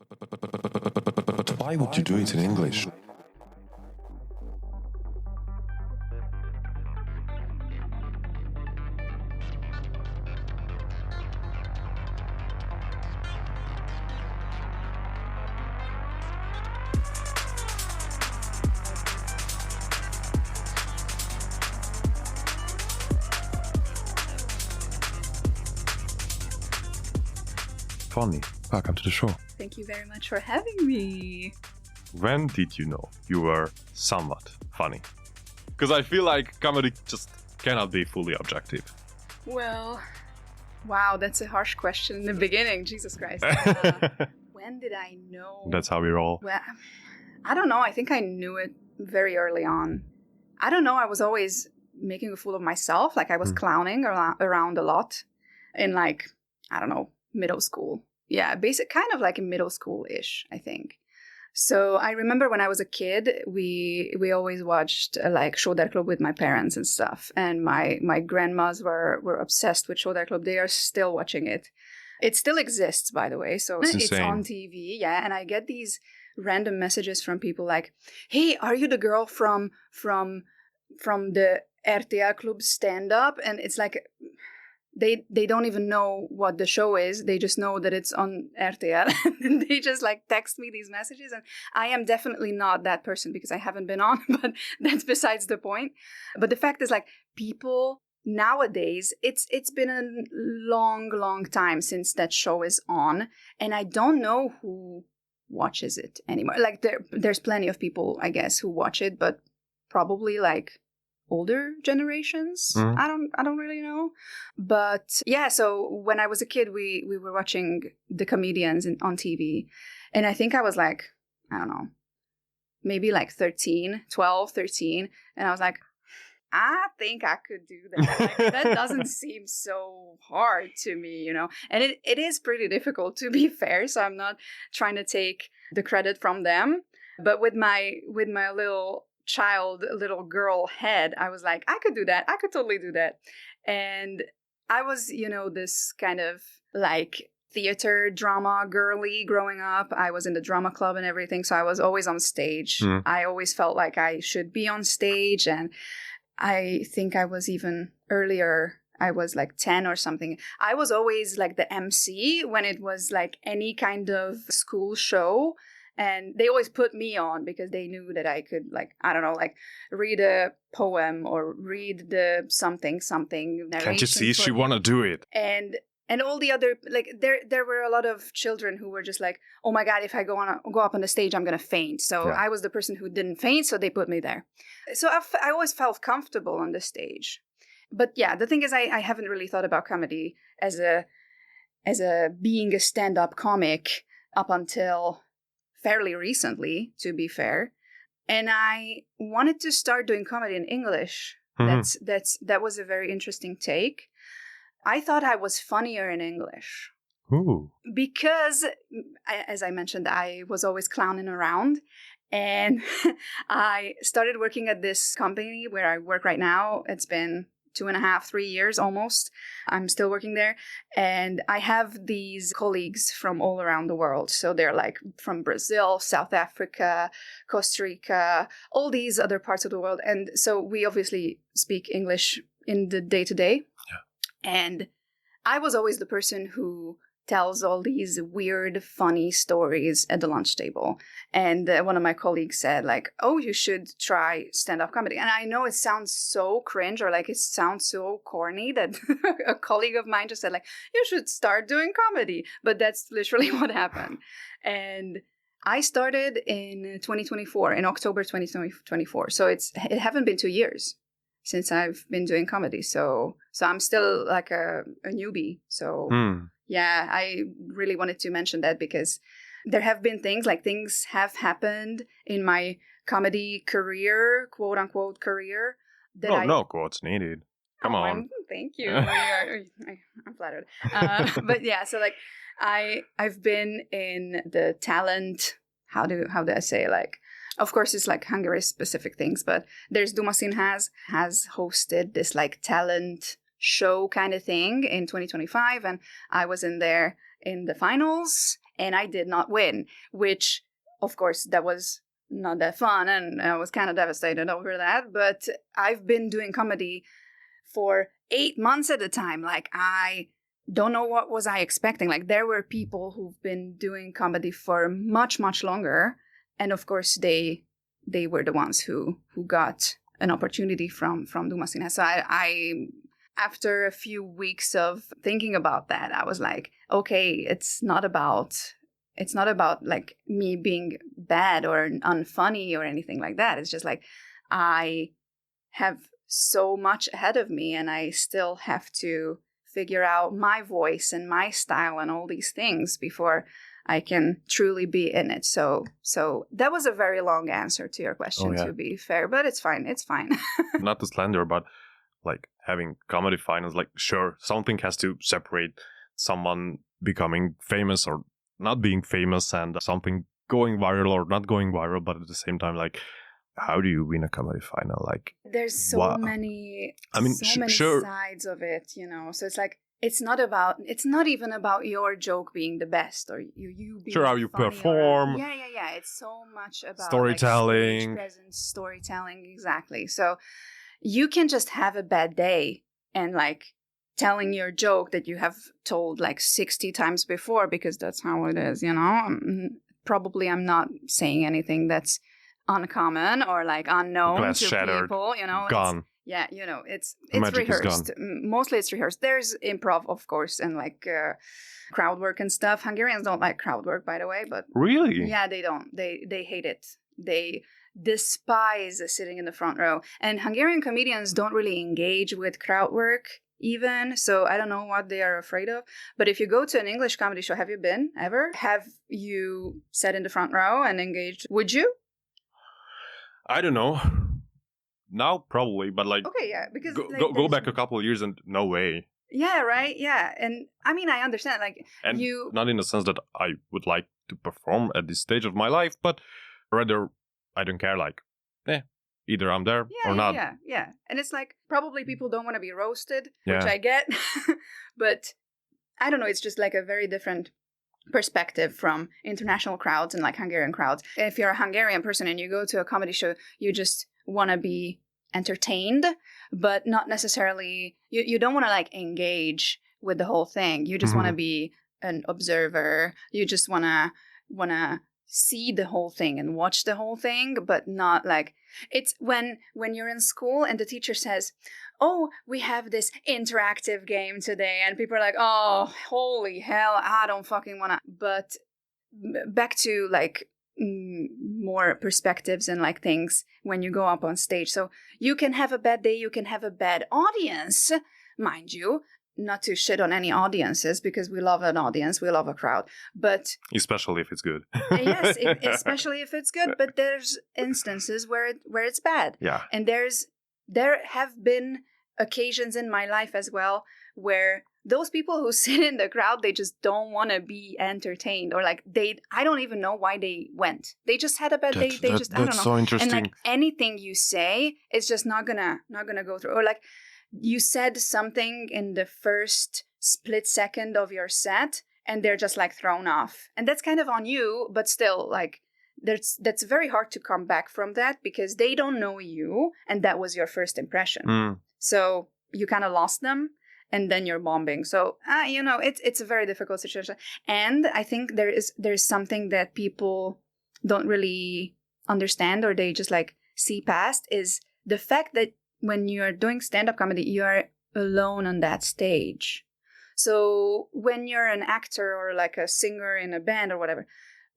But why would you do it in English? Fanni, welcome to the show. Thank you very much for having me. When did you know you were somewhat funny? Because I feel like comedy just cannot be fully objective. Well, wow, that's a harsh question in the beginning. Jesus Christ. When did I know? That's how we roll. Well, I don't know. I think I knew it very early on. I don't know. I was always making a fool of myself. Like I was clowning around a lot in like, I don't know, middle school. Yeah, basic kind of like a middle school-ish, I think. So I remember when I was a kid, we always watched like Show der Club with my parents and stuff. And my grandmas were obsessed with Show der Club. They are still watching it. It still exists, by the way. So it's on TV, yeah. And I get these random messages from people like, "Hey, are you the girl from the RTL Club stand-up?" And it's like they don't even know what the show is. They just know that it's on RTL. And they just like text me these messages. And I am definitely not that person because I haven't been on, but that's besides the point. But the fact is like people nowadays, it's been a long time since that show is on. And I don't know who watches it anymore. Like there's plenty of people, I guess, who watch it, but probably like older generations. I don't really know. But yeah, so when I was a kid, we were watching the comedians on TV. And I think I was like, I don't know, maybe like 12, 13. And I was like, I think I could do that. Like, that doesn't seem so hard to me, you know. And it is pretty difficult, to be fair. So I'm not trying to take the credit from them. But with my little girl head, I was like, I could do that. I could totally do that. And I was, you know, this kind of like theater drama girly growing up. I was in the drama club and everything. So I was always on stage. I always felt like I should be on stage. And I think I was even earlier. I was like 10 or something. I was always like the MC when it was like any kind of school show. And they always put me on because they knew that I could, like, I don't know, like read a poem or read the something Can't you see she want to do it? And all the other, like, there were a lot of children who were just like, oh my God, if I go up on the stage, I'm going to faint. So I was the person who didn't faint, so they put me there. So I always felt comfortable on the stage. But yeah, the thing is, I haven't really thought about comedy as a being a stand-up comic up until fairly recently, to be fair. And I wanted to start doing comedy in English. That was a very interesting take. I thought I was funnier in English. Ooh. Because, as I mentioned, I was always clowning around. And I started working at this company where I work right now. It's been 2.5, 3 years almost. I'm still working there. And I have these colleagues from all around the world. So they're like from Brazil, South Africa, Costa Rica, all these other parts of the world. And so we obviously speak English in the day-to-day. Yeah. And I was always the person who tells all these weird, funny stories at the lunch table. And one of my colleagues said, like, oh, you should try stand-up comedy. And I know it sounds so cringe or like it sounds so corny that a colleague of mine just said, like, you should start doing comedy. But that's literally what happened. And I started in 2024, in October 2024. So it haven't been 2 years since I've been doing comedy. So I'm still like a newbie. So yeah, I really wanted to mention that because there have been things have happened in my comedy career, quote unquote career. No quotes needed. Come on. Thank you. I'm flattered. But yeah, so like I've been in the talent. How do I say, like, of course it's like Hungary specific things, but there's Dumasin has hosted this like talent show kind of thing in 2025, and I was in there in the finals. and I did not win, which, of course, that was not that fun, and I was kind of devastated over that. But I've been doing comedy for 8 months at a time. Like, I don't know what was I expecting. Like, there were people who've been doing comedy for much, much longer, and of course they were the ones who got an opportunity from Duma Színház. So I after a few weeks of thinking about that, I was like, okay, it's not about like me being bad or unfunny or anything like that. It's just like, I have so much ahead of me, and I still have to figure out my voice and my style and all these things before I can truly be in it. So that was a very long answer to your question, to be fair, but it's fine. It's fine. Not to slander, but like having comedy finals, like sure, something has to separate someone becoming famous or not being famous and something going viral or not going viral, but at the same time, like, how do you win a comedy final? Like, there's so many, many sides of it, you know. So it's like, it's not even about your joke being the best or you being how you perform. Yeah. It's so much about storytelling, like, stage presence, storytelling, exactly. So you can just have a bad day and like telling your joke that you have told like 60 times before, because that's how it is, you know. Probably I'm not saying anything that's uncommon or like unknown glass to shattered, people, you know. Gone. Yeah, you know, it's rehearsed. Mostly it's rehearsed. There's improv, of course, and like crowd work and stuff. Hungarians don't like crowd work, by the way, but really, yeah, they don't. They hate it. They despise sitting in the front row. And Hungarian comedians don't really engage with crowd work even. So I don't know what they are afraid of. But if you go to an English comedy show, have you been ever? Have you sat in the front row and engaged? Would you? I don't know. Now probably, but like, okay, yeah, because go back a couple of years and no way. Yeah, right. Yeah, and I mean, I understand. Like, and not in the sense that I would like to perform at this stage of my life, but rather I don't care. Like, either I'm there or not. Yeah. And it's like, probably people don't want to be roasted, Yeah. which I get, but I don't know. It's just like a very different perspective from international crowds and like Hungarian crowds. If you're a Hungarian person and you go to a comedy show, you just want to be entertained, but not necessarily, you don't want to like engage with the whole thing. You just want to be an observer. You just want to see the whole thing and watch the whole thing, but not like, it's when you're in school and the teacher says, oh, we have this interactive game today, and people are like, oh, holy hell, I don't fucking want to. But back to like more perspectives and like things when you go up on stage. So you can have a bad day, you can have a bad audience, mind you, not to shit on any audiences, because we love an audience, we love a crowd, but especially if it's good. Yes, especially if it's good, but there's instances where it's bad. Yeah. And there have been occasions in my life as well where those people who sit in the crowd, they just don't want to be entertained, or like I don't even know why they went. They just had a bad day. I don't know. That's so interesting. And like anything you say is just not gonna go through. Or like you said something in the first split second of your set and they're just like thrown off. And that's kind of on you, but still like that's very hard to come back from that, because they don't know you and that was your first impression. So you kind of lost them. And then you're bombing. So, it's a very difficult situation. And I think there's something that people don't really understand, or they just like see past, is the fact that when you're doing stand-up comedy, you're alone on that stage. So when you're an actor or like a singer in a band or whatever,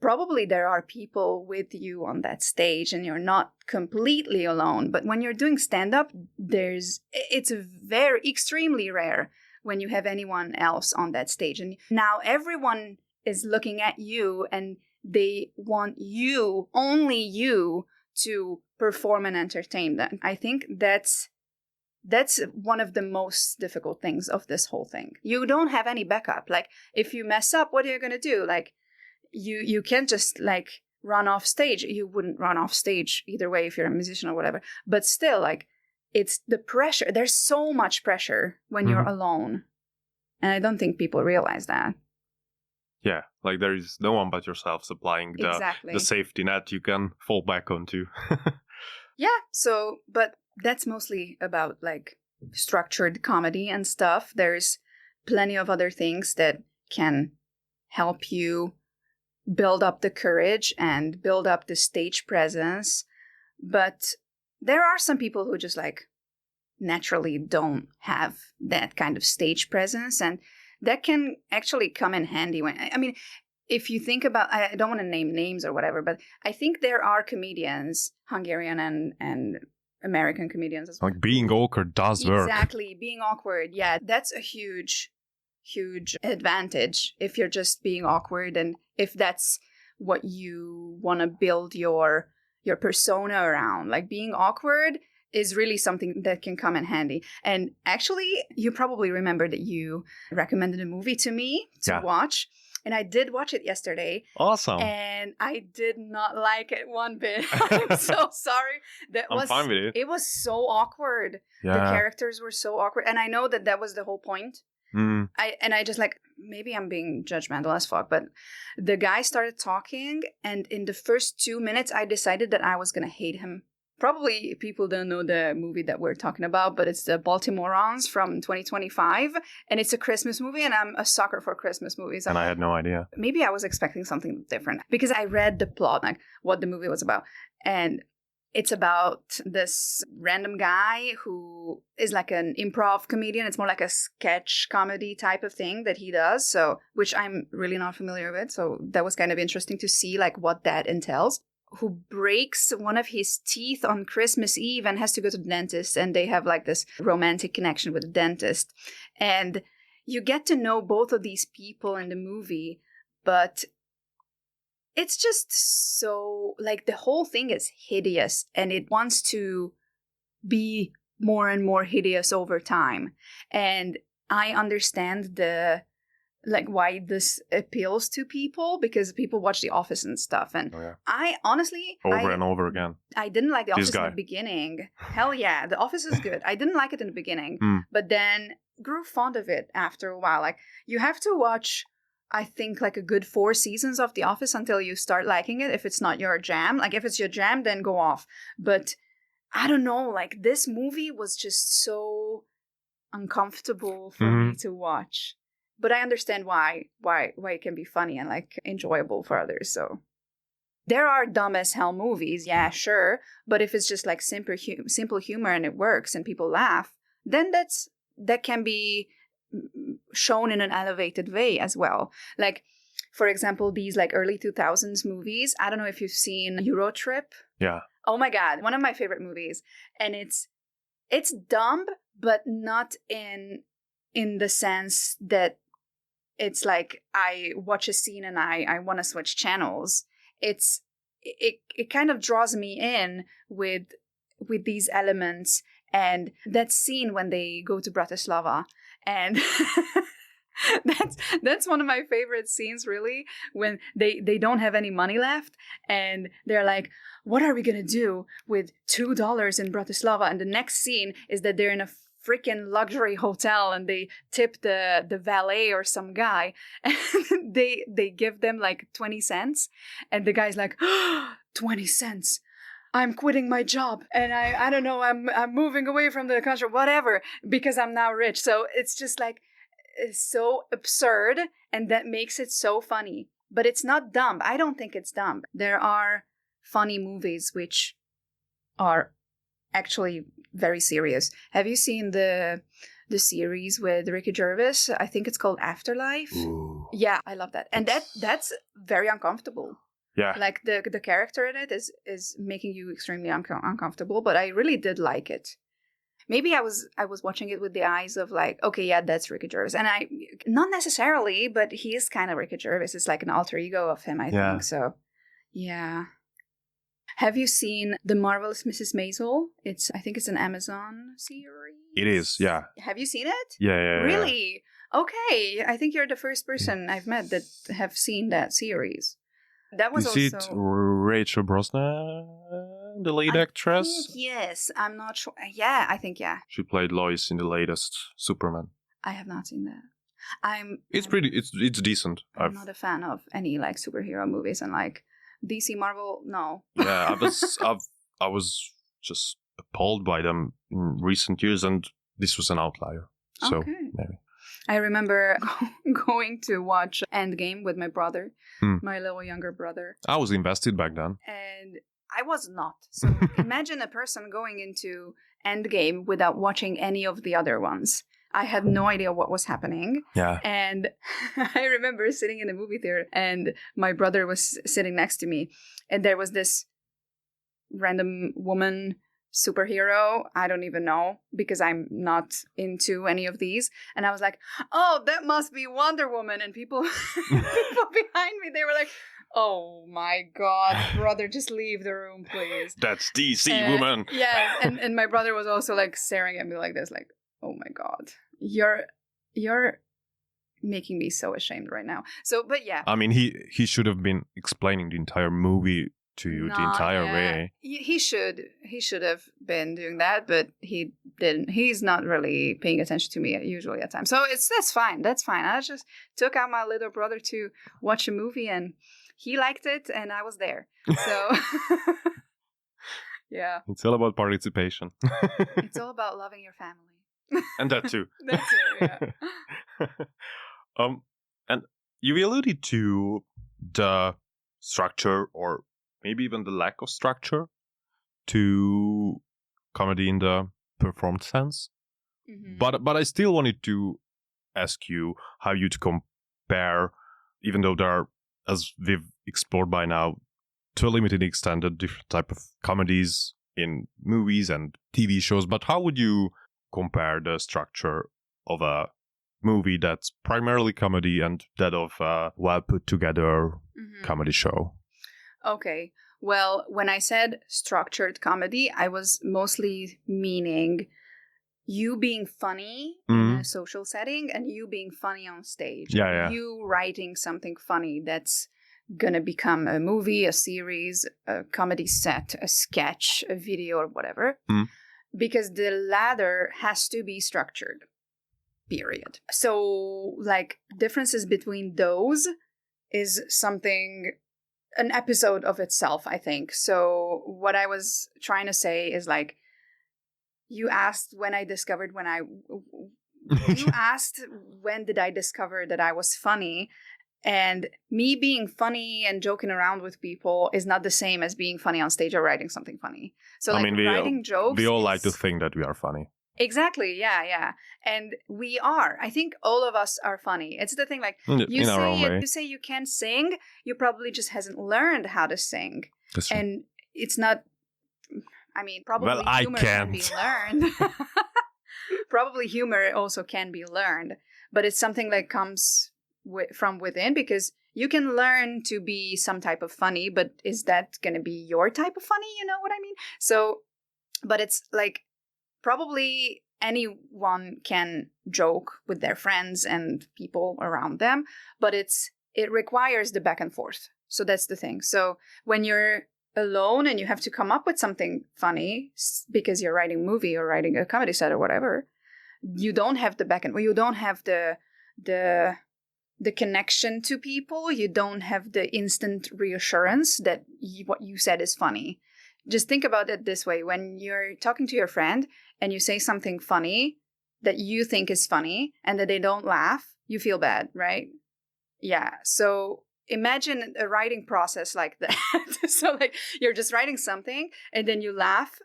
probably there are people with you on that stage and you're not completely alone. But when you're doing stand-up, it's very extremely rare when you have anyone else on that stage. And now everyone is looking at you and they want you, only you, to perform and entertain them. I think that's one of the most difficult things of this whole thing. You don't have any backup. Like, if you mess up, what are you going to do? Like, you can't just like run off stage. You wouldn't run off stage either way if you're a musician or whatever. But still, like, it's the pressure. There's so much pressure when you're alone. And I don't think people realize that. Yeah, like there is no one but yourself supplying Exactly. the safety net you can fall back onto. Yeah, so, but that's mostly about like structured comedy and stuff. There's plenty of other things that can help you build up the courage and build up the stage presence. But there are some people who just like naturally don't have that kind of stage presence, and that can actually come in handy when, I mean, if you think about, I don't want to name names or whatever, but I think there are comedians, Hungarian and American comedians as well. Like being awkward does work. Exactly, being awkward. Yeah, that's a huge advantage if you're just being awkward, and if that's what you want to build your persona around. Like being awkward is really something that can come in handy. And actually, you probably remember that you recommended a movie to me to watch. And I did watch it yesterday. Awesome. And I did not like it one bit. I'm so sorry. I'm fine with it. It was so awkward. Yeah. The characters were so awkward. And I know that was the whole point. I just like, maybe I'm being judgmental as fuck, but the guy started talking, and in the first 2 minutes, I decided that I was going to hate him. Probably people don't know the movie that we're talking about, but it's the Baltimoreans from 2025, and it's a Christmas movie, and I'm a sucker for Christmas movies. And I had no idea. Maybe I was expecting something different, because I read the plot, like what the movie was about, and it's about this random guy who is like an improv comedian. It's more like a sketch comedy type of thing that he does, so which I'm really not familiar with, so that was kind of interesting to see like what that entails. Who breaks one of his teeth on Christmas Eve and has to go to the dentist, and they have like this romantic connection with the dentist. And you get to know both of these people in the movie, but it's just so, like, the whole thing is hideous, and it wants to be more and more hideous over time. And I understand why this appeals to people, because people watch The Office and stuff, and I honestly and over again. I didn't like The Office in the beginning. Hell yeah, The Office is good. I didn't like it in the beginning, but then grew fond of it after a while. Like, you have to watch, I think, like a good 4 seasons of The Office until you start liking it, if it's not your jam. Like, if it's your jam, then go off. But I don't know, like, this movie was just so uncomfortable for me to watch. But I understand why it can be funny and like enjoyable for others. So there are dumb as hell movies, yeah, sure. But if it's just like simple humor and it works and people laugh, then that can be shown in an elevated way as well. Like, for example, these like early 2000s movies. I don't know if you've seen Eurotrip. Yeah. Oh my God, one of my favorite movies, and it's dumb, but not in the sense that it's like I watch a scene and I want to switch channels. It kind of draws me in with these elements, and that scene when they go to Bratislava, and that's one of my favorite scenes, really, when they don't have any money left, and they're like, what are we gonna do with $2 in Bratislava? And the next scene is that they're in a freaking luxury hotel, and they tip the valet or some guy, and they give them like 20 cents, and the guy's like, 20 cents, I'm quitting my job, and I don't know, I'm moving away from the country, whatever, because I'm now rich. So it's just like, it's so absurd, and that makes it so funny. But it's not dumb. I don't think it's dumb. There are funny movies which are actually very serious. Have you seen the series with Ricky Gervais? I think it's called Afterlife. Ooh. Yeah, I love that. And that's very uncomfortable. Yeah. Like the character in it is making you extremely uncomfortable, but I really did like it. Maybe I was watching it with the eyes of like, okay, yeah, that's Ricky Gervais. And I, not necessarily, but he is kind of Ricky Gervais. It's like an alter ego of him, I think. So, yeah. Have you seen The Marvelous Mrs. Maisel? I think it's an Amazon series. It is, yeah. Have you seen it? Yeah. Really? Okay. I think you're the first person I've met that have seen that series. That was Is also... it Rachel Brosnahan, the lead actress? Yes, I'm not sure. Yeah, I think, yeah. She played Lois in the latest Superman. I have not seen that. It's decent. I'm not a fan of any like superhero movies and like DC, Marvel. No. Yeah, I was just appalled by them in recent years, and this was an outlier. So Okay. maybe. I remember going to watch Endgame with my brother, my little younger brother. I was invested back then. And I was not. So imagine a person going into Endgame without watching any of the other ones. I had no idea what was happening. Yeah. And I remember sitting in the movie theater and my brother was sitting next to me. And there was this random woman superhero. I don't even know because I'm not into any of these. And I was like, oh, that must be Wonder Woman. And people behind me, they were like, oh my God, brother, just leave the room, please. That's DC woman. Yeah. And my brother was also like staring at me like this, like, oh my God, you're making me so ashamed right now. So, but yeah. I mean, he should have been explaining the entire movie to you the entire way. He should have been doing that, but he didn't. He's not really paying attention to me usually at times. So that's fine. That's fine. I just took out my little brother to watch a movie and he liked it and I was there. So yeah. It's all about participation. It's all about loving your family. And that too. That too, yeah. And you alluded to the structure or maybe even the lack of structure to comedy in the performed sense. Mm-hmm. But I still wanted to ask you how you'd compare, even though there are, as we've explored by now, to a limited extent, the different type of comedies in movies and TV shows, but how would you compare the structure of a movie that's primarily comedy and that of a well put together comedy show? Okay. Well, when I said structured comedy, I was mostly meaning you being funny in a social setting and you being funny on stage. Yeah. You writing something funny that's going to become a movie, a series, a comedy set, a sketch, a video, or whatever. Because the latter has to be structured. Period. So, like, differences between those is something, an episode of itself, I think. So, what I was trying to say is, like, you asked when I discovered you asked when did I discover that I was funny, and me being funny and joking around with people is not the same as being funny on stage or writing something funny. So, like, writing jokes, we all like to think that we are funny. Exactly, yeah. And we are. I think all of us are funny. It's the thing, like, you say you can't sing, you probably just hasn't learned how to sing. And it's not, I mean, probably humor can be learned. Probably humor also can be learned, but it's something that comes from within, because you can learn to be some type of funny, but is that going to be your type of funny? You know what I mean? So, but it's like, probably anyone can joke with their friends and people around them, but it requires the back and forth. So that's the thing. So when you're alone and you have to come up with something funny because you're writing a movie or writing a comedy set or whatever, you don't have the back and you don't have the connection to people. You don't have the instant reassurance that what you said is funny. Just think about it this way. When you're talking to your friend and you say something funny that you think is funny and that they don't laugh, you feel bad, right? Yeah. So imagine a writing process like that. So, like, you're just writing something and then you laugh,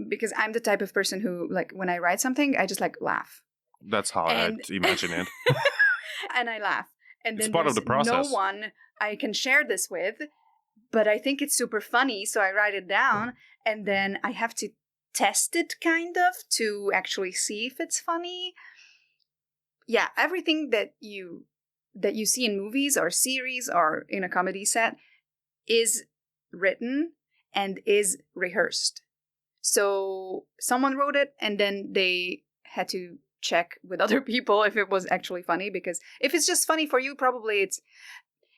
because I'm the type of person who, like, when I write something, I just, like, laugh. That's how I imagine it. And I laugh. And then it's part of the process. No one I can share this with, but I think it's super funny, so I write it down, and then I have to test it, kind of, to actually see if it's funny. Yeah, everything that you see in movies or series or in a comedy set is written and is rehearsed. So someone wrote it, and then they had to check with other people if it was actually funny, because if it's just funny for you, probably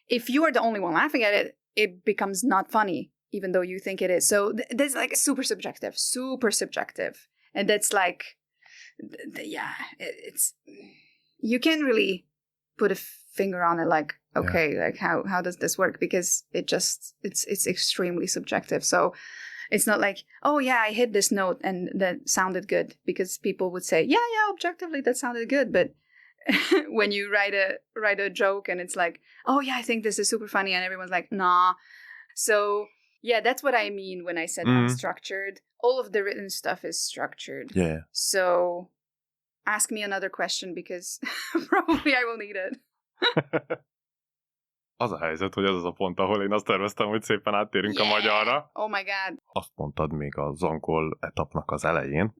if you are the only one laughing at it, it becomes not funny, even though you think it is. So that's like super subjective. And that's like, you can't really put a finger on it like, okay, like how does this work? Because it's extremely subjective. So it's not like, oh yeah, I hit this note and that sounded good, because people would say, yeah, objectively that sounded good. But when you write a joke and it's like, oh yeah, I think this is super funny, and everyone's like, nah. So yeah, that's what I mean when I said unstructured. All of the written stuff is structured. Yeah. So ask me another question, because probably I will need it. Az a helyzet, hogy ez az a pont, ahol én azt terveztem, hogy szépen áttérünk a magyarra. Oh my god. Azt mondtad még az angol etapnak az elején,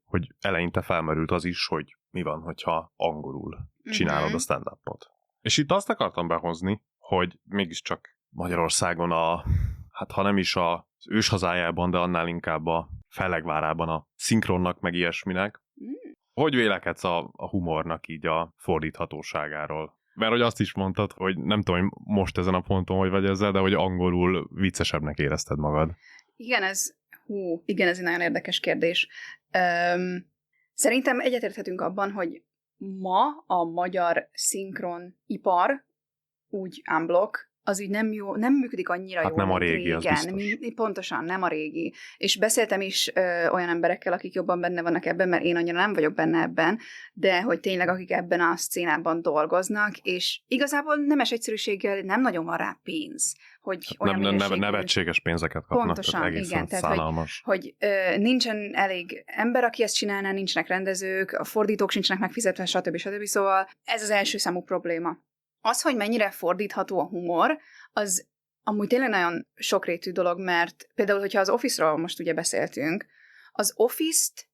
hogy eleinte felmerült az is, hogy mi van, hogyha angolul csinálod a stand-upot. És itt azt akartam behozni, hogy mégiscsak Magyarországon hát ha nem is az őshazájában, de annál inkább a fellegvárában a szinkronnak, meg ilyesminek. Hogy vélekedsz a humornak így a fordíthatóságáról? Mert hogy azt is mondtad, hogy nem tudom, hogy most ezen a ponton hogy vagy ezzel, de hogy angolul viccesebbnek érezted magad. Igen, ez egy nagyon érdekes kérdés. Szerintem egyetérthetünk abban, hogy ma a magyar szinkron ipar úgy unblock, az így nem működik annyira jól, nem a régi, régen. az biztos. Pontosan, nem a régi. És beszéltem is olyan emberekkel, akik jobban benne vannak ebben, mert én annyira nem vagyok benne ebben, de hogy tényleg akik ebben a szcénában dolgoznak, és igazából nemes egyszerűséggel nem nagyon van rá pénz. Hogy olyan nevetséges pénzeket kapnak. Pontosan, egészen igen. szánalmas. Hogy nincsen elég ember, aki ezt csinálná, nincsenek rendezők, a fordítók sincsenek megfizetve, stb. Szóval ez az első számú probléma. Az, hogy mennyire fordítható a humor, az amúgy tényleg nagyon sokrétű dolog, mert például, hogyha az Office-ról most ugye beszéltünk, az Office-t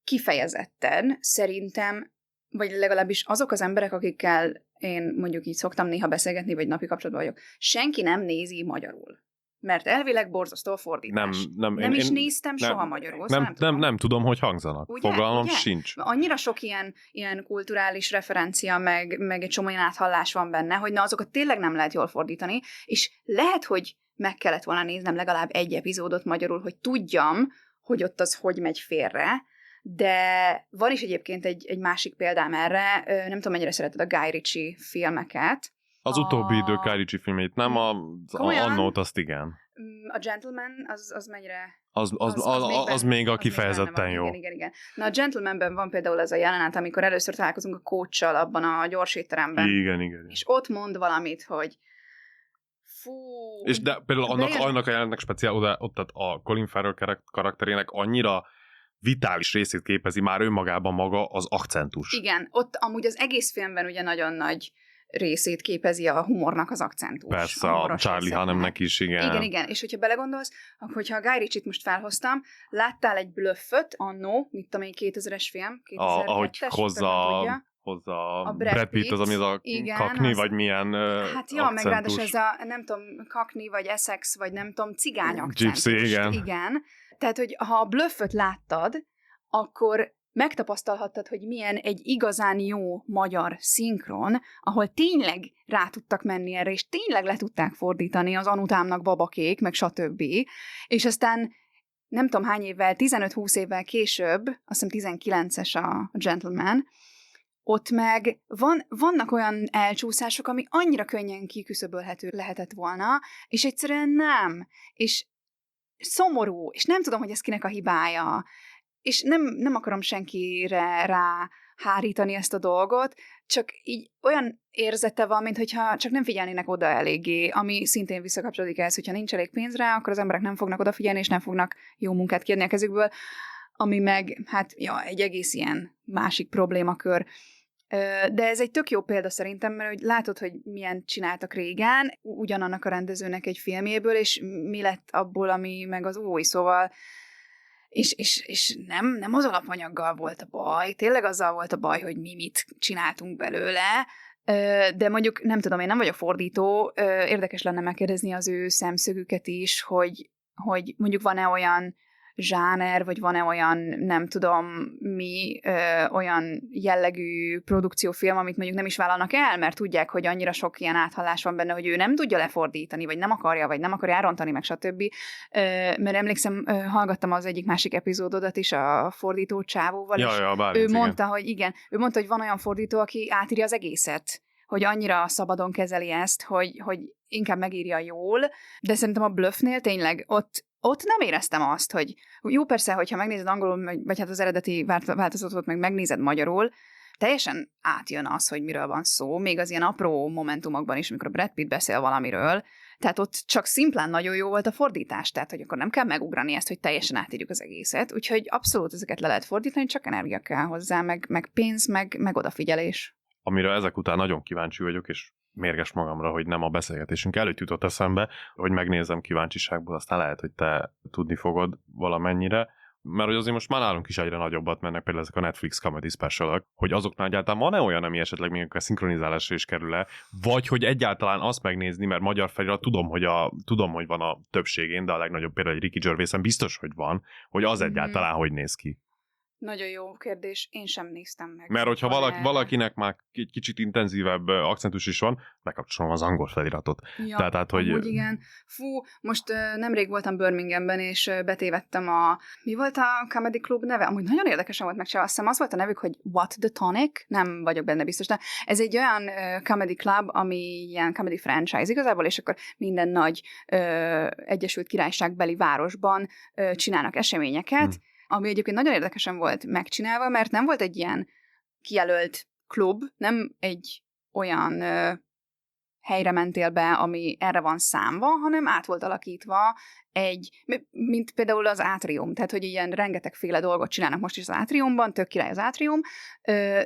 kifejezetten szerintem, vagy legalábbis azok az emberek, akikkel én mondjuk így szoktam néha beszélgetni, vagy napi kapcsolatban vagyok, senki nem nézi magyarul. Mert elvileg borzasztó a fordítás. Nem is néztem soha magyarul. Nem tudom, hogy hangzanak. Ugye? Fogalmam sincs. Annyira sok ilyen kulturális referencia, meg egy csomó ilyen áthallás van benne, hogy na azokat tényleg nem lehet jól fordítani, és lehet, hogy meg kellett volna néznem legalább egy epizódot magyarul, hogy tudjam, hogy ott az hogy megy félre, de van is egyébként egy másik példám erre, nem tudom, mennyire szereted a Guy Ritchie filmeket. Az utóbbi idők Guy Ritchie filmjét, nem annót, azt igen. A Gentleman, az mennyire... Az még a kifejezetten jó. Igen. Na a Gentlemanben van például ez a jelenet, amikor először találkozunk a coachsal abban a gyors étteremben. Igen. És ott mond valamit, hogy fú... És de például annak a jelenetnek speciál, ott a Colin Farrell karakterének annyira vitális részét képezi már önmagában maga az akcentus. Igen, ott amúgy az egész filmben ugye nagyon nagy részét képezi a humornak az akcentus. Persze, a Charlie Hunnamnek is, igen. Igen, és hogyha belegondolsz, akkor hogyha a Guy Ritchie-t most felhoztam, láttál egy blöfföt annó, mit tudom én, 2000-es film, 2002-es, ahogy hozza a Brad Pitt, az ami az a kakni, vagy milyen hát ja, akcentus. meg ráadásul ez a, nem tudom, kakni, vagy Essex, vagy nem tudom, cigány akcentus. Gypsy, igen. Tehát, hogy ha a blöfföt láttad, akkor megtapasztalhattad, hogy milyen egy igazán jó magyar szinkron, ahol tényleg rá tudtak menni erre, és tényleg le tudták fordítani az Anutámnak babakék, meg stb. És aztán nem tudom hány évvel, 15-20 évvel később, azt hiszem 19-es a Gentleman, ott meg vannak olyan elcsúszások, ami annyira könnyen kiküszöbölhető lehetett volna, és egyszerűen nem. És szomorú, és nem tudom, hogy ez kinek a hibája, és nem akarom senkire ráhárítani ezt a dolgot, csak így olyan érzete van, mintha csak nem figyelnének oda eléggé, ami szintén visszakapcsolódik ehhez, hogyha nincs elég pénz rá, akkor az emberek nem fognak odafigyelni, és nem fognak jó munkát kiadni a kezükből, ami meg, hát, ja, egy egész ilyen másik problémakör. De ez egy tök jó példa szerintem, mert hogy látod, hogy milyen csináltak régen, ugyanannak a rendezőnek egy filmjéből, és mi lett abból, ami meg az új, szóval és nem az alapanyaggal volt a baj, tényleg azzal volt a baj, hogy mi mit csináltunk belőle, de mondjuk nem tudom, én nem vagyok fordító, érdekes lenne megkérdezni az ő szemszögüket is, hogy mondjuk van-e olyan zsáner, vagy van-e olyan, nem tudom mi, olyan jellegű produkciófilm, amit mondjuk nem is vállalnak el, mert tudják, hogy annyira sok ilyen áthallás van benne, hogy ő nem tudja lefordítani, vagy nem akarja elrontani, meg stb. Mert emlékszem, hallgattam az egyik másik epizódodat is a fordító csávóval, és ő mondta, hogy igen, ő mondta, hogy van olyan fordító, aki átírja az egészet, hogy annyira szabadon kezeli ezt, hogy inkább megírja jól, de szerintem a Bluffnél tényleg ott nem éreztem azt, hogy jó, persze, hogyha megnézed angolul, vagy hát az eredeti változatot meg megnézed magyarul, teljesen átjön az, hogy miről van szó, még az ilyen apró momentumokban is, amikor a Brad Pitt beszél valamiről, tehát ott csak szimplán nagyon jó volt a fordítás, tehát hogy akkor nem kell megugrani ezt, hogy teljesen átírjuk az egészet, úgyhogy abszolút ezeket le lehet fordítani, csak energia kell hozzá, meg pénz, meg odafigyelés. Amire ezek után nagyon kíváncsi vagyok, és mérges magamra, hogy nem a beszélgetésünk előtt jutott eszembe, hogy megnézem kíváncsiságból, aztán lehet, hogy te tudni fogod valamennyire, mert hogy azért most már nálunk is egyre nagyobbat mennek például ezek a Netflix comedy specialok, hogy azoknál egyáltalán van-e olyan, ami esetleg még a szinkronizálásra is kerül-e, vagy hogy egyáltalán azt megnézni, mert magyar felirat tudom, hogy van a többségén, de a legnagyobb például egy Ricky Gervaisen biztos, hogy van, hogy az egyáltalán hogy néz ki. Nagyon jó kérdés, én sem néztem meg. Mert hogyha valakinek már egy kicsit intenzívebb akcentus is van, bekapcsolom az angol feliratot. Ja, tehát hogy... igen. Fú, most nemrég voltam Birminghamben, és betévettem mi volt a comedy club neve? Amúgy nagyon érdekesen volt megcsinálva. Azt hiszem az volt a nevük, hogy What the Tonic? Nem vagyok benne biztos, de ez egy olyan comedy club, ami ilyen comedy franchise igazából, és akkor minden nagy Egyesült Királyságbeli városban csinálnak eseményeket, ami egyébként nagyon érdekesen volt megcsinálva, mert nem volt egy ilyen kijelölt klub, nem egy olyan helyre mentél be, ami erre van számva, hanem át volt alakítva mint például az átrium, tehát hogy ilyen rengetegféle dolgot csinálnak most is az átriumban, tök király az átrium,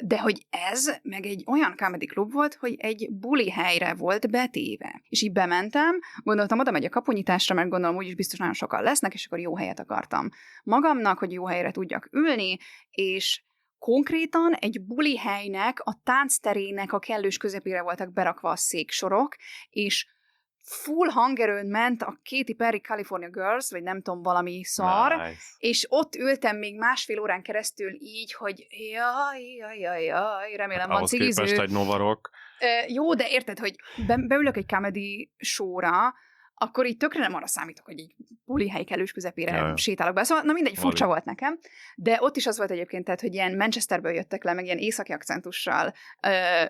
de hogy ez meg egy olyan comedy klub volt, hogy egy buli helyre volt betéve. És így bementem, gondoltam, oda megy a kapunyításra, mert gondolom úgyis biztos nagyon sokan lesznek, és akkor jó helyet akartam magamnak, hogy jó helyre tudjak ülni, és konkrétan egy buli helynek, a táncterének a kellős közepére voltak berakva a széksorok, és full hangerőn ment a Katy Perry California Girls, vagy nem tudom, valami szar, nice. És ott ültem még másfél órán keresztül így, hogy jaj, remélem van cigiző. Ahhoz képest egy novarok. Jó, de érted, hogy beülök egy comedy show-ra, akkor így tökre nem arra számítok, hogy egy bulihely kellős közepére sétálok be. Szóval, na mindegy, furcsa volt nekem. De ott is az volt egyébként, tehát, hogy ilyen Manchesterből jöttek le, meg ilyen északi akcentussal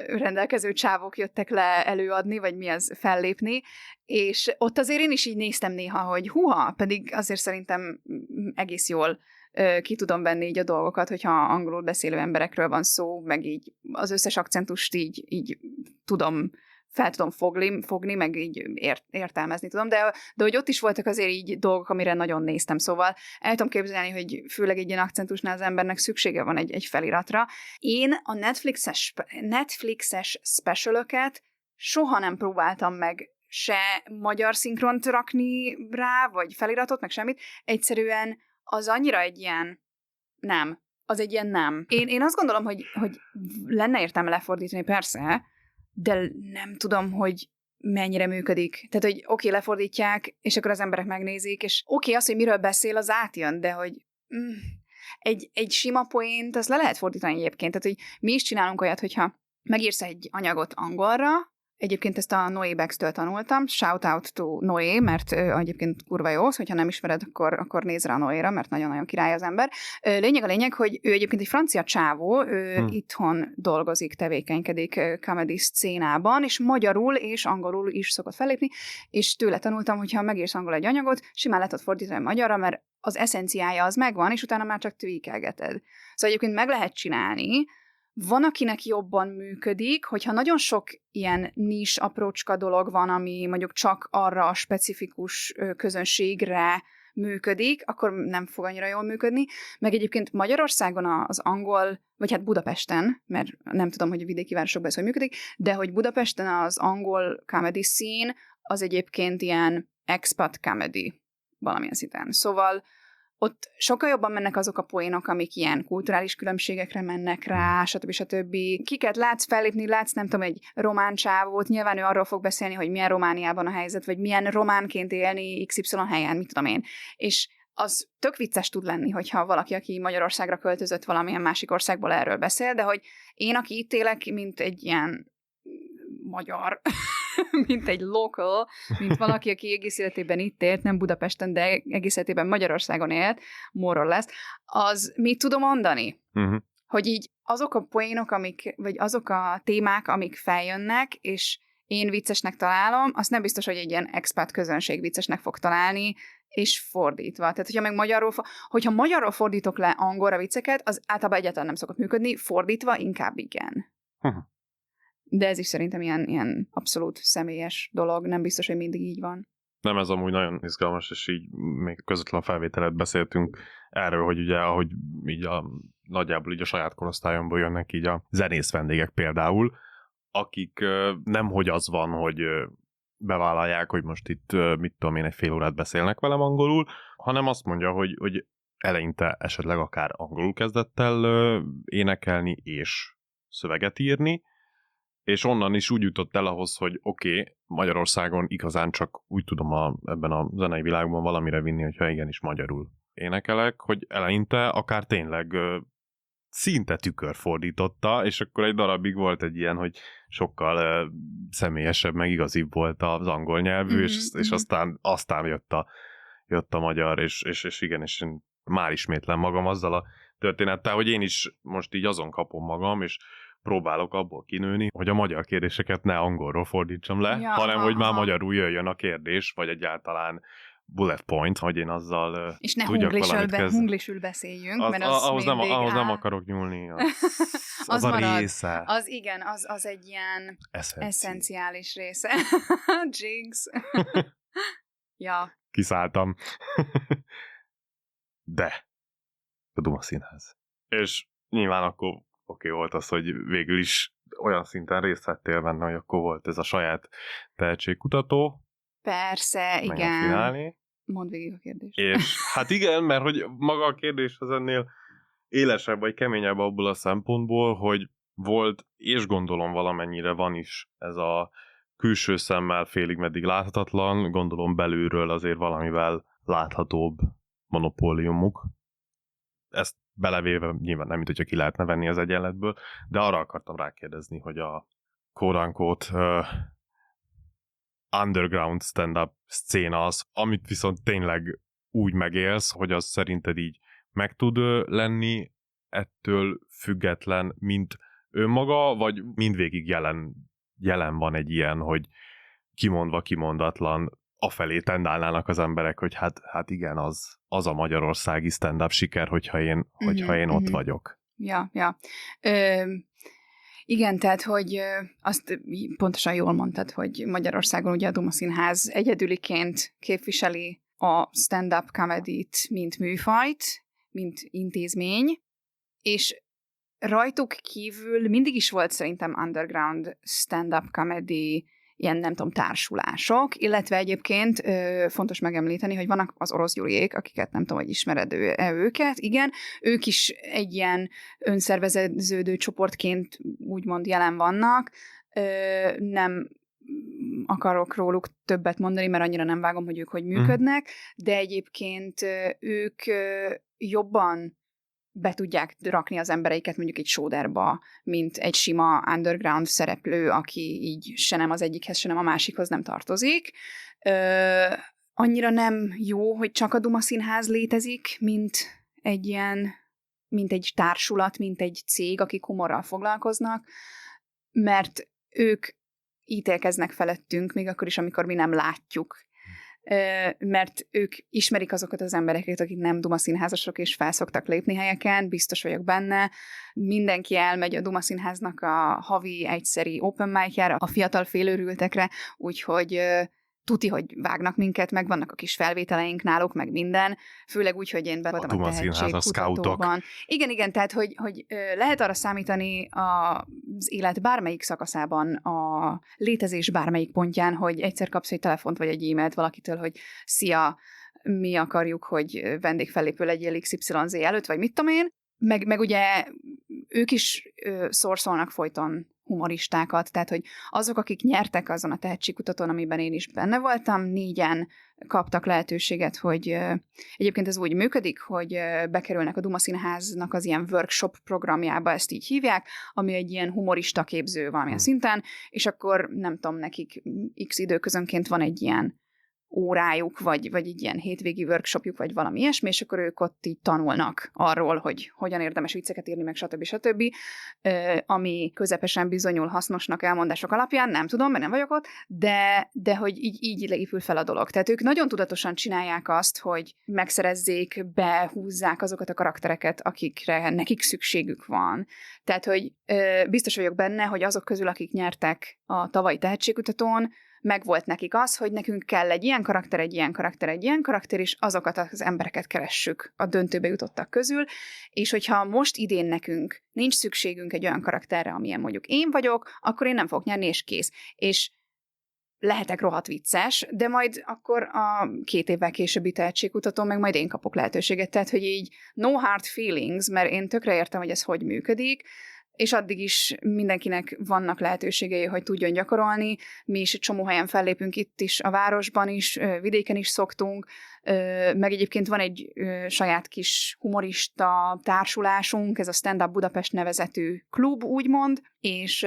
rendelkező csávok jöttek le előadni, vagy mi az, fellépni, és ott azért én is így néztem néha, hogy húha, pedig azért szerintem egész jól ki tudom venni így a dolgokat, hogyha angolul beszélő emberekről van szó, meg így az összes akcentust így fel tudom fogni, meg így értelmezni tudom, de hogy ott is voltak azért így dolgok, amire nagyon néztem, szóval el tudom képzelni, hogy főleg egy ilyen akcentusnál az embernek szüksége van egy feliratra. Én a Netflixes specialöket soha nem próbáltam meg se magyar szinkront rakni rá, vagy feliratot, meg semmit. Egyszerűen az annyira egy ilyen nem. Az egy ilyen nem. Én azt gondolom, hogy lenne értelme lefordítani, persze, de nem tudom, hogy mennyire működik. Tehát, hogy oké, lefordítják, és akkor az emberek megnézik, és oké, az, hogy miről beszél, az átjön, de hogy egy sima poént, azt le lehet fordítani egyébként. Tehát, hogy mi is csinálunk olyat, hogyha megírsz egy anyagot angolra, egyébként ezt a Noé Bex-től tanultam, shout out to Noé, mert egyébként kurva jó, hogyha nem ismered, akkor nézz rá a Noéra, mert nagyon-nagyon király az ember. Lényeg, hogy ő egyébként egy francia csávó, ő itthon dolgozik, tevékenykedik comedy szcénában, és magyarul és angolul is szokott fellépni, és tőle tanultam, hogyha megírsz angol egy anyagot, simán lehet fordítani magyarra, mert az eszenciája az megvan, és utána már csak tweakelgeted. Szóval egyébként meg lehet csinálni. Van, akinek jobban működik, hogyha nagyon sok ilyen nis aprócska dolog van, ami mondjuk csak arra a specifikus közönségre működik, akkor nem fog annyira jól működni. Meg egyébként Magyarországon az angol, vagy hát Budapesten, mert nem tudom, hogy a vidéki városokban ez hogy működik, de hogy Budapesten az angol comedy scene az egyébként ilyen expat comedy valamilyen szinten. Szóval ott sokkal jobban mennek azok a poénok, amik ilyen kulturális különbségekre mennek rá, stb. Kiket látsz fellépni, látsz nem tudom, egy román csávót, nyilván ő arról fog beszélni, hogy milyen Romániában a helyzet, vagy milyen románként élni XY helyen, mit tudom én. És az tök vicces tud lenni, hogyha valaki, aki Magyarországra költözött valamilyen másik országból erről beszél, de hogy én, aki itt élek, mint egy ilyen magyar, mint egy local, mint valaki, aki egész életében itt élt, nem Budapesten, de egész életében Magyarországon élt, more or less, az mit tudom mondani? Uh-huh. Hogy így azok a poénok, vagy azok a témák, amik feljönnek, és én viccesnek találom, azt nem biztos, hogy egy ilyen expat közönség viccesnek fog találni, és fordítva. Tehát, hogyha magyarról fordítok le angolra vicceket, az általában egyáltalán nem szokott működni, fordítva inkább igen. Uh-huh. De ez is szerintem ilyen abszolút személyes dolog, nem biztos, hogy mindig így van. Nem, ez amúgy nagyon izgalmas, és így még közvetlen felvételet beszéltünk erről, hogy ugye, ahogy így nagyjából így a saját korosztályomból jönnek így a zenész vendégek például, akik nemhogy az van, hogy bevállalják, hogy most itt, mit tudom én, egy fél órát beszélnek velem angolul, hanem azt mondja, hogy eleinte esetleg akár angolul kezdett el énekelni és szöveget írni, és onnan is úgy jutott el ahhoz, hogy oké, Magyarországon igazán csak úgy tudom ebben a zenei világban valamire vinni, hogyha igenis magyarul énekelek, hogy eleinte akár tényleg szinte tükörfordította, és akkor egy darabig volt egy ilyen, hogy sokkal személyesebb, meg igazibb volt az angol nyelvű, és aztán jött a magyar, és igen, és én már ismétlem magam azzal a történettel, hogy én is most így azon kapom magam, és próbálok abból kinőni, hogy a magyar kérdéseket ne angolról fordítsam le, hanem hogy már magyarul jöjjön a kérdés, vagy egyáltalán bullet point, hogy én azzal és ne hunglisül beszéljünk, mert ahhoz nem akarok nyúlni. Az a marad. része. Az igen, az egy ilyen eszenciális része. Jinx. Ja. Kiszálltam. De a Duma Színház. És nyilván akkor oké volt az, hogy végül is olyan szinten részt vettél benne, hogy akkor volt ez a saját tehetségkutató. Persze, igen. Mondd végig a kérdést. És hát igen, mert hogy maga a kérdés az ennél élesebb vagy keményebb abból a szempontból, hogy volt, és gondolom valamennyire van is ez a külső szemmel félig meddig láthatatlan, gondolom belülről azért valamivel láthatóbb monopóliumuk. Ezt belevéve nyilván nem, mint hogyha ki lehetne venni az egyenletből, de arra akartam rákérdezni, hogy a quote-unquote underground stand-up szcéna az, amit viszont tényleg úgy megélsz, hogy az szerinted így meg tud lenni ettől független, mint önmaga, vagy mindvégig jelen van egy ilyen, hogy kimondva kimondatlan afelé tendálnának az emberek, hogy hát igen, az a magyarországi stand-up siker, hogyha én ott vagyok. Ja. Igen, tehát, hogy azt pontosan jól mondtad, hogy Magyarországon ugye a Duma Színház egyedüliként képviseli a stand-up comedy-t, mint műfajt, mint intézmény, és rajtuk kívül mindig is volt szerintem underground stand-up comedy, ilyen nem tudom, társulások, illetve egyébként fontos megemlíteni, hogy vannak az Orosz Gyuriék, akiket nem tudom, hogy ismered őket, igen, ők is egy ilyen önszerveződő csoportként úgymond jelen vannak, nem akarok róluk többet mondani, mert annyira nem vágom, hogy ők hogy működnek, de egyébként ők jobban be tudják rakni az embereiket mondjuk egy sóderba, mint egy sima underground szereplő, aki így se nem az egyikhez, se nem a másikhoz nem tartozik. Annyira nem jó, hogy csak a Duma Színház létezik, mint egy társulat, mint egy cég, akik humorral foglalkoznak, mert ők ítélkeznek felettünk, még akkor is, amikor mi nem látjuk. Mert ők ismerik azokat az embereket, akik nem Duma Színházasok, és felszoktak lépni helyeken, biztos vagyok benne. Mindenki elmegy a Duma Színháznak a havi egyszeri open mic-jára, a fiatal félőrültekre, úgyhogy tuti, hogy vágnak minket, meg vannak a kis felvételeink náluk, meg minden, főleg úgy, hogy én be voltam a tehetségkutatóban. Igen, tehát, hogy lehet arra számítani az élet bármelyik szakaszában, a létezés bármelyik pontján, hogy egyszer kapsz egy telefont vagy egy e-mailt valakitől, hogy szia, mi akarjuk, hogy vendégfellépő legyél XYZ előtt, vagy mit tudom én, meg ugye ők is szorszolnak folyton humoristákat, tehát hogy azok, akik nyertek azon a tehetségkutatón, amiben én is benne voltam, 4-en kaptak lehetőséget, hogy egyébként ez úgy működik, hogy bekerülnek a Duma Színháznak az ilyen workshop programjába, ezt így hívják, ami egy ilyen humorista képző valamilyen szinten, és akkor nem tudom, nekik x időközönként van egy ilyen órájuk, vagy egy ilyen hétvégi workshopjuk, vagy valami ilyesmi, és akkor ők ott így tanulnak arról, hogy hogyan érdemes vicceket írni, meg stb. Ami közepesen bizonyul hasznosnak elmondások alapján, nem tudom, mert nem vagyok ott, de hogy így épül fel a dolog. Tehát ők nagyon tudatosan csinálják azt, hogy megszerezzék, behúzzák azokat a karaktereket, akikre nekik szükségük van. Tehát, hogy biztos vagyok benne, hogy azok közül, akik nyertek a tavalyi tehetségkutatón, megvolt nekik az, hogy nekünk kell egy ilyen karakter, egy ilyen karakter, egy ilyen karakter, és azokat az embereket keressük a döntőbe jutottak közül, és hogyha most idén nekünk nincs szükségünk egy olyan karakterre, amilyen mondjuk én vagyok, akkor én nem fogok nyerni, és kész. És lehetek rohadt vicces, de majd akkor a 2 évvel későbbi tehetségkutatón meg majd én kapok lehetőséget. Tehát, hogy így no hard feelings, mert én tökre értem, hogy ez hogy működik, és addig is mindenkinek vannak lehetőségei, hogy tudjon gyakorolni. Mi is egy csomó helyen fellépünk itt is, a városban is, vidéken is szoktunk, meg egyébként van egy saját kis humorista társulásunk, ez a Stand Up Budapest nevezetű klub, úgymond, és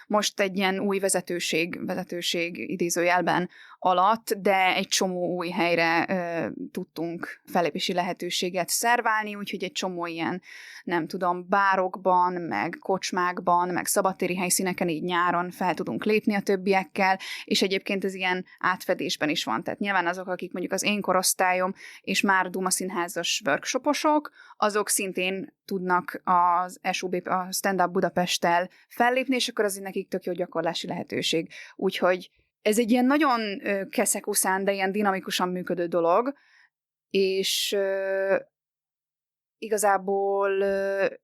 most egy ilyen új vezetőség idézőjelben alatt, de egy csomó új helyre tudtunk fellépési lehetőséget szerválni, úgyhogy egy csomó ilyen, nem tudom, bárokban, meg kocsmákban, meg szabadtéri helyszíneken így nyáron fel tudunk lépni a többiekkel, és egyébként ez ilyen átfedésben is van. Tehát nyilván azok, akik mondjuk az én korosztályom, és már Duma Színházas workshoposok, azok szintén tudnak az SUB, a Stand Up Budapesttel fellépni, és akkor az nekik tök jó gyakorlási lehetőség. Úgyhogy ez egy ilyen nagyon keszekuszán, de ilyen dinamikusan működő dolog, és igazából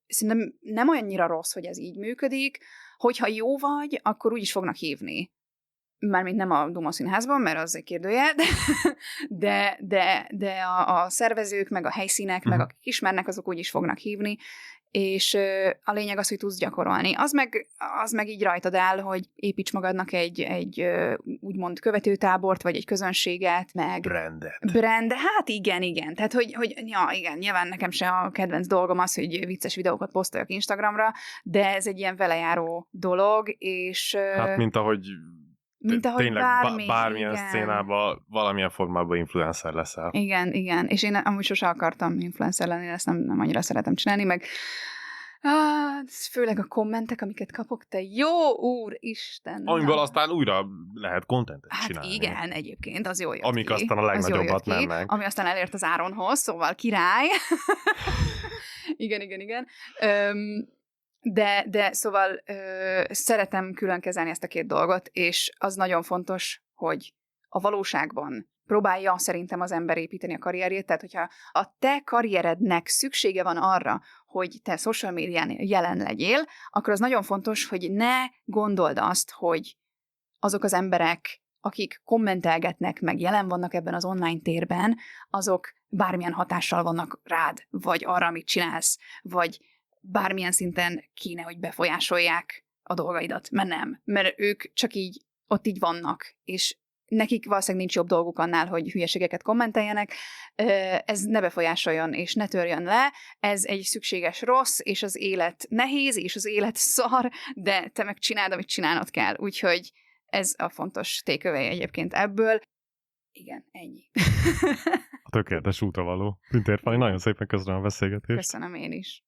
szerintem nem olyannyira rossz, hogy ez így működik, hogyha jó vagy, akkor úgy is fognak hívni. Mármint nem a Duma Színházban, mert az egy kérdője, de a szervezők, meg a helyszínek, meg akik ismernek, azok úgy is fognak hívni, és a lényeg az, hogy tudsz gyakorolni. Az meg így rajtad áll, hogy építs magadnak egy úgymond követőtábort, vagy egy közönséget, meg... Brand, hát igen. Tehát, hogy ja, igen, nyilván nekem se a kedvenc dolgom az, hogy vicces videókat posztoljak Instagramra, de ez egy ilyen velejáró dolog, és... Hát, mint ahogy tényleg bármilyen igen. szcénában valamilyen formában influencer leszel. Igen. És én amúgy sose akartam influencer lenni, ezt nem annyira szeretem csinálni, meg főleg a kommentek, amiket kapok, te jó úristen! Amiből aztán újra lehet contentet csinálni. Hát igen, egyébként, az jól jött Amik ki. aztán a legnagyobbat mennek. Ami aztán elért az Áronhoz, szóval király. igen. De szóval szeretem külön kezelni ezt a 2 dolgot, és az nagyon fontos, hogy a valóságban próbálja szerintem az ember építeni a karrierjét, tehát hogyha a te karrierednek szüksége van arra, hogy te social médián jelen legyél, akkor az nagyon fontos, hogy ne gondold azt, hogy azok az emberek, akik kommentelgetnek, meg jelen vannak ebben az online térben, azok bármilyen hatással vannak rád, vagy arra, amit csinálsz, vagy bármilyen szinten kéne, hogy befolyásolják a dolgaidat, mert nem. Mert ők csak így, ott így vannak, és nekik valószínűleg nincs jobb dolguk annál, hogy hülyeségeket kommenteljenek, ez ne befolyásoljon, és ne törjön le, ez egy szükséges rossz, és az élet nehéz, és az élet szar, de te meg csináld, amit csinálnod kell. Úgyhogy ez a fontos takeaway egyébként ebből. Igen, ennyi. A tökéletes útra való. Pintér Fanni, nagyon szépen köszönöm a beszélgetést. Köszönöm én is.